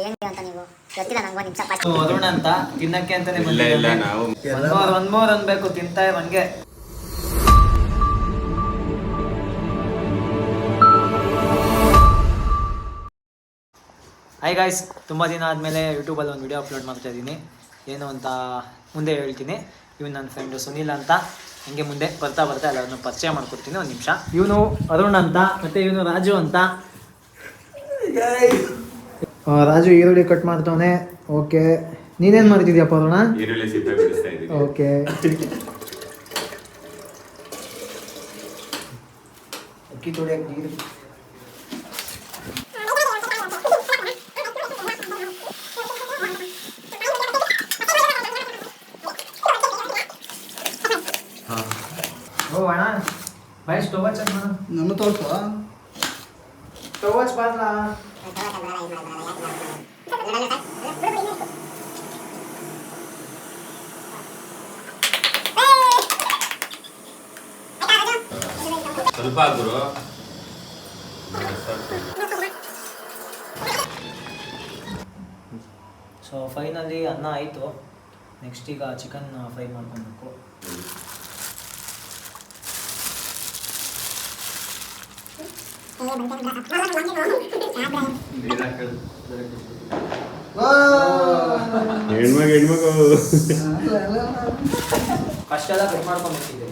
ಹೆಂಗೆ ಅಂತ ನೀವು ಗೊತ್ತಿಲ್ಲ ನಂಗೆ ಒಂದು ನಿಮಿಷ ಫಸ್ಟ್ ವರುಣ ಅಂತ ತಿನ್ನಕ್ಕೆ ಅಂತಾನೆ ಇಲ್ಲ ನಾವು ಒಂದ್ ಮೋರ್ ಅನ್ಬೇಕು ತಿಂತಾ ಹಂಗೆ. ಹಾಯ್ ಗಾಯ್ಸ್, ತುಂಬ ದಿನ ಆದಮೇಲೆ ಯೂಟ್ಯೂಬಲ್ಲಿ ಒಂದು ವಿಡಿಯೋ ಅಪ್ಲೋಡ್ ಮಾಡ್ತಾ ಇದ್ದೀನಿ. ಏನು ಅಂತ ಮುಂದೆ ಹೇಳ್ತೀನಿ. ಇವನು ನನ್ನ ಫ್ರೆಂಡು ಸುನಿಲ್ ಅಂತ. ಹಂಗೆ ಮುಂದೆ ಬರ್ತಾ ಎಲ್ಲರನ್ನು ಪರಿಚಯ ಮಾಡ್ಕೊಡ್ತೀನಿ. ಒಂದು ನಿಮಿಷ. ಇವನು ಅರುಣ್ ಅಂತ, ಮತ್ತು ಇವನು ರಾಜು ಅಂತ. ರಾಜು ಈರುಳ್ಳಿ ಕಟ್ ಮಾಡ್ತಾವನೆ. ಓಕೆ, ನೀನೇನು ಮಾಡ್ತಿದ್ಯಪ್ಪ ಅರುಣ? ಈರುಳ್ಳಿ ಸಿಪ್ಪೆ ಬಿಡಿಸ್ತಾ ಇದ್ದೀನಿ. ಓಕೆ, ಅಕ್ಕಿ ತೊಳೆಯಕ್ಕೆ ನೀರು. ಓ ಅಣ್ಣ, ಬಾಯ್ ಸ್ಟವ್ ಹಚ್ಚ ನಮ್ಮ ತೋರ್ಸು. ಸ್ಟವ್ ಹಚ್ಚ ಬಾರ್ಲಾ. ಸ್ವಲ್ಪ ಗುರು. ಸೊ ಫೈನಲಿ ಅನ್ನ ಆಯಿತು. ನೆಕ್ಸ್ಟ್ ಈಗ ಚಿಕನ್ ಫ್ರೈ ಮಾಡ್ಕೊಬೇಕು. ಹೆಣ್ಮಗು ಫಸ್ಟ್ ಎಲ್ಲ ಕಟ್ ಮಾಡ್ಕೊಂಡ್ಬಿಟ್ಟಿದ್ದೆ.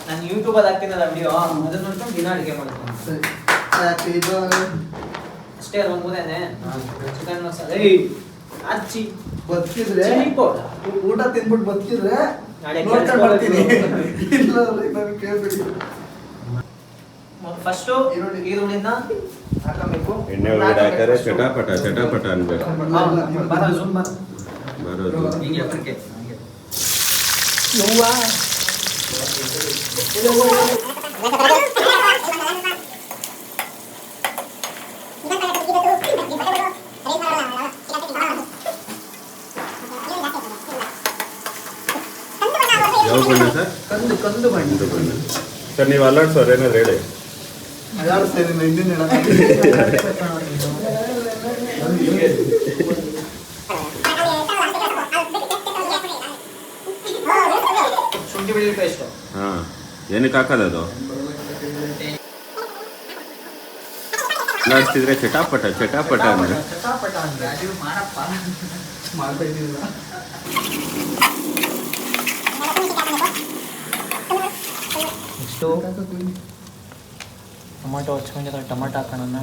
ನಾನು ಯೂಟ್ಯೂಬಲ್ಲಿ ಹಾಕ್ತೀನಲ್ಲ ವಿಡಿಯೋ, ಅದನ್ನ ನೋಡ್ಕೊಂಡು ದಿನ ಅಡುಗೆ ಮಾಡ್ತೀನಿ ಅಷ್ಟೇ. ರಂಗುದೇನೆ ಚಿಕನ್ ಮಸಾಲೆ ಹಚ್ಚಿ ಬದುಕಿದ್ರೆ ಊಟ ತಿನ್ಬಿಟ್ಟು ಬದುಕಿದ್ರೆ ಫಸ್ಟ್ ಈರುಳ್ಳಿನ ಹಾಕಬೇಕು. ಎಣ್ಣೆ ಒಳಗಡೆ ಹಾಕಿದ್ರೆ ಚಟಾಪಟ ಚಟಾಪಟ ಅನ್ಬೇಕು. ಬರೋದು ಯಾವ ಬಣ್ಣ ಸರ್? ಕಂದು ಬಣ್ಣ ಸರ್, ನೀವು ಅಲ್ಲಾಡ್ಸೋರು ಏನಾದ್ರು ಹೇಳಿ. ಶುಂಠಿ ಬೆಳ್ಳುಳ್ಳಿ ಪೇಸ್ಟ್. ಹಾಂ, ಏನಕ್ಕೆ ಹಾಕೋದದು? ಅಲ್ಲಾಡ್ಸಿದ್ರೆ ಚಟಾಪಟ ಚಟಾಪಟ ಅಂದ್ರೆ. ಚಟಾಪಟ ಅಂದ್ರೆ ನೆಕ್ಸ್ಟು ಟೊಮಾಟೊ ಹಚ್ಕೊಂಡಿರೋ ಟೊಮಾಟೊ ಹಾಕೋಣ.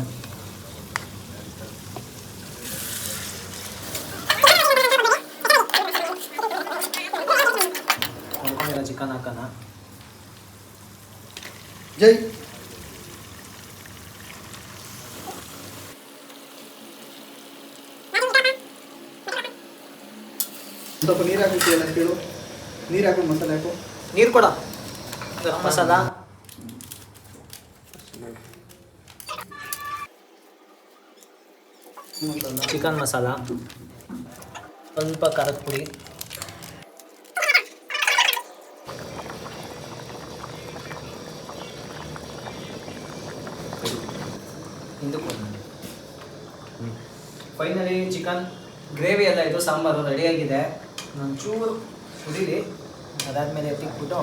ಹೊಳ್ಕೊಂಡಿರೋ ಚಿಕನ್ ಹಾಕೋಣ. ಜೈ ಸ್ವಲ್ಪ ನೀರು ಹಾಕಿಲ್ಲ ಕೇಳು. ನೀರು ಹಾಕೊಂಡು ಮಸಾಲೆ ಹಾಕು. ನೀರು ಕೊಡ. ಗರಂ ಮಸಾಲ, ಚಿಕನ್ ಮಸಾಲ, ಸ್ವಲ್ಪ ಖಾರದ ಪುಡಿ, ಫೈನಲಿ ಚಿಕನ್ ಗ್ರೇವಿ ಎಲ್ಲ ಇದು ಸಾಂಬಾರು ರೆಡಿಯಾಗಿದೆ. ನಾನು ಚೂರು ಕುದೀಲಿ, ಅದಾದ್ಮೇಲೆ ಎತ್ತಿಕ್ಬಿಟ್ಟು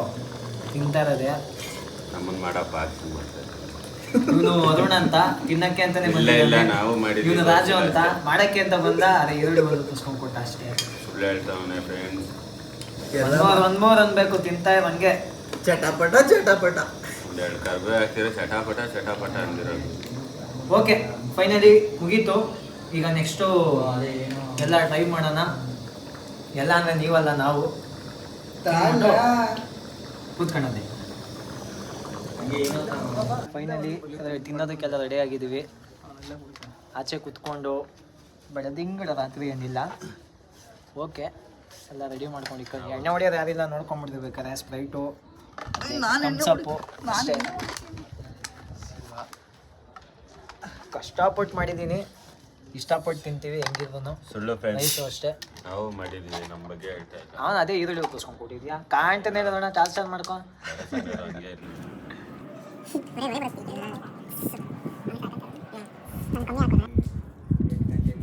ತಿಂತಾ ಇರೋದೆ. ನಮ್ಮನ್ನು ಮಾಡಪ್ಪ ಆಗ್ತೀನಿ ಮಾಡ್ತಾರೆ. ಇವನು ಅರುಣ ಅಂತ ತಿನ್ನಕ್ಕೆ ಅಂತಾನೆ ಇಲ್ಲ ನಾವು ಮಾಡಿದ್ವಿ. ಇವನು ರಾಜು ಅಂತ ಮಾಡಕ್ಕೆ ಅಂತ ಬಂದ. ಅದೇ ಈರುಳ್ಳಿ ಬರೋದು ಕುಸ್ಕೊಂಡ್ ಕೊಟ್ಟ ಅಷ್ಟೇ. ಸುಳ್ಳು ಹೇಳ್ತಾವನೆ ಫ್ರೆಂಡ್ಸ್. ಒಂದ್ ಮೋರ್ ಅನ್ಬೇಕು ತಿಂತಾ ಹಂಗೆ. ಚಟಾಪಟ ಚಟಾಪಟ. ಒಂದೆರಡು ಕರ್ಬೇ ಹಾಕ್ತಿದ್ರೆ ಚಟಾಪಟ ಚಟಾಪಟ ಅಂದಿರೋದು. ಓಕೆ, ಫೈನಲಿ ಮುಗೀತು. ಈಗ ನೆಕ್ಸ್ಟು ಎಲ್ಲ ಟ್ರೈ ಮಾಡೋಣ. ಎಲ್ಲ ಅಂದರೆ ನೀವಲ್ಲ, ನಾವು ಕೂತ್ಕೊಳ್ಳೋದೆ. ಫೈನಲಿ ತಿನ್ನೋದಕ್ಕೆಲ್ಲ ರೆಡಿ ಆಗಿದ್ದೀವಿ. ಆಚೆ ಕೂತ್ಕೊಂಡು ಬೆಳದಿಂಗಳ ರಾತ್ರಿ ಏನಿಲ್ಲ. ಓಕೆ, ಎಲ್ಲ ರೆಡಿ ಮಾಡ್ಕೊಂಡು ಇಕ್ಕಿ ಎಣ್ಣೆ ಹೊಡೆಯೋದು ಯಾರಿಲ್ಲ ನೋಡ್ಕೊಂಡ್ಬಿಡ್ತಿರ್ಬೇಕಾದ್ರೆ. ಸ್ಪ್ರೈಟು, ಥಮ್ಸಪ್ಪು ಅಷ್ಟೇ. ಕಷ್ಟಪಟ್ಟು ಮಾಡಿದ್ದೀನಿ, ಇಷ್ಟಪಟ್ಟು ತಿಂತೀವಿ ಹೆಂಗಿದ್ರು. ಸುಳ್ಳು ಫ್ರೆಂಡ್ಸ್, ಅಷ್ಟೇ. ನಾವು ಮಾಡಿದ್ದೀವಿ, ನಮ್ಮ ಬಗ್ಗೆ ಹೇಳ್ತಾ ಇಲ್ಲ. ಅವನು ಅದೇ ಈರುಳ್ಳಿ ಉಕ್ಕಿಸ್ಕೊಂಡು ಕೊಟ್ಟಿದ್ಯಾ ಕಾಣ್ತಾನೆ ಇಲ್ಲ. ಚಾರ್ಜ್ ಮಾಡ್ಕೊ.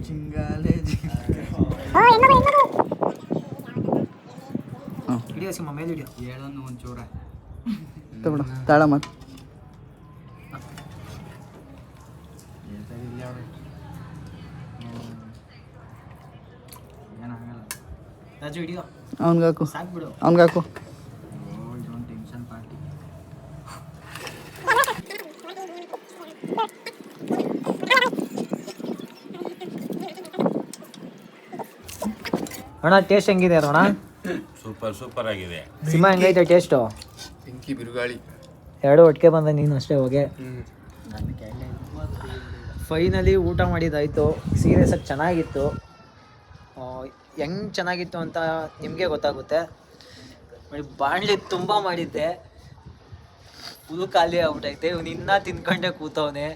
ಚಿಂಗಾಲೆ ಹಿಡಿಯೋ ಸಿಂಹ ಮೇಲೆ ಹಿಡಿಯೋ. ಹೇಳೋನು ಒಂಚೂರ ತಗೊಳ ತಾಳ ಮಾತು ಏನಾಗಲ್ಲ. ರಾಜು ಹಿಡಿಯೋ, ಅವ್ನಿಗಾಕು ಸಾಕ್ಬಿಡು. ಅವ್ನಿಗಾಕು ಡೋಂಟ್ ಟೆನ್ಷನ್ ಪಾರ್ಟಿ. ಅಣ್ಣ ಟೇಸ್ಟ್ ಹೆಂಗಿದೆ ಅಣ್ಣ? ಸೂಪರ್ ಆಗಿದೆ. ಸಿಂಹ ಹೆಂಗೈತೆ ಟೇಸ್ಟು? ಬೆಂಕಿ ಬಿರುಗಾಳಿ ಎರಡು ಒಟ್ಟಿಗೆ ಬಂದ ನೀನು ಅಷ್ಟೇ ಹೋಗಿ. ಫೈನಲಿ ಊಟ ಮಾಡಿದ್ದಾಯಿತು. ಸೀರಿಯಸ್ಸಾಗಿ ಚೆನ್ನಾಗಿತ್ತು. ಹೆಂಗೆ ಚೆನ್ನಾಗಿತ್ತು ಅಂತ ನಿಮಗೆ ಗೊತ್ತಾಗುತ್ತೆ. ಬಾಣಲಿ ತುಂಬ ಮಾಡಿದ್ದೆ, ಫುಲ್ ಖಾಲಿ ಆಗ್ಬಿಟ್ಟೈತೆ. ಇವ್ನು ಇನ್ನೂ ತಿನ್ಕೊಂಡೆ ಕೂತವನೆ,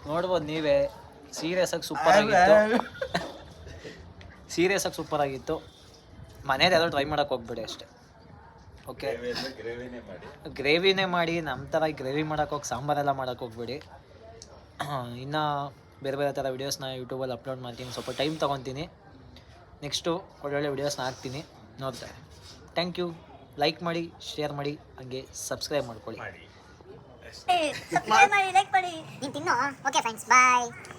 ನೋಡ್ಬೋದು ನೀವೇ. ಸೀರಿಯಸ್ಸಾಗಿ ಸೂಪರ್ ಆಗಿತ್ತು. ಮನೇಲಿ ಯಾರೋ ಟ್ರೈ ಮಾಡೋಕ್ಕೆ ಹೋಗ್ಬೇಡಿ ಅಷ್ಟೇ. ಓಕೆ, ಗ್ರೇವಿನೇ ಮಾಡಿ. ನಮ್ಮ ಥರ ಗ್ರೇವಿ ಮಾಡೋಕ್ಕೆ ಹೋಗಿ ಸಾಂಬಾರೆಲ್ಲ ಮಾಡೋಕ್ಕೆ ಹೋಗ್ಬೇಡಿ. ಇನ್ನು ಬೇರೆ ಬೇರೆ ಥರ ವೀಡಿಯೋಸ್ನ ಯೂಟ್ಯೂಬಲ್ಲಿ ಅಪ್ಲೋಡ್ ಮಾಡ್ತೀನಿ. ಸ್ವಲ್ಪ ಟೈಮ್ ತೊಗೊತೀನಿ. ನೆಕ್ಸ್ಟು ಒಳ್ಳೊಳ್ಳೆ ವೀಡಿಯೋಸ್ನ ಹಾಕ್ತೀನಿ, ನೋಡ್ತಾರೆ. Thank you. ಲೈಕ್ ಮಾಡಿ, ಶೇರ್ ಮಾಡಿ, ಹಾಗೆ ಸಬ್ಸ್ಕ್ರೈಬ್ ಮಾಡ್ಕೊಳ್ಳಿ. ಲೈಕ್ ಮಾಡಿ. ನೀನು ತಿನ್ನು. ಓಕೆ ಫ್ರೆಂಡ್ಸ್, ಬಾಯ್.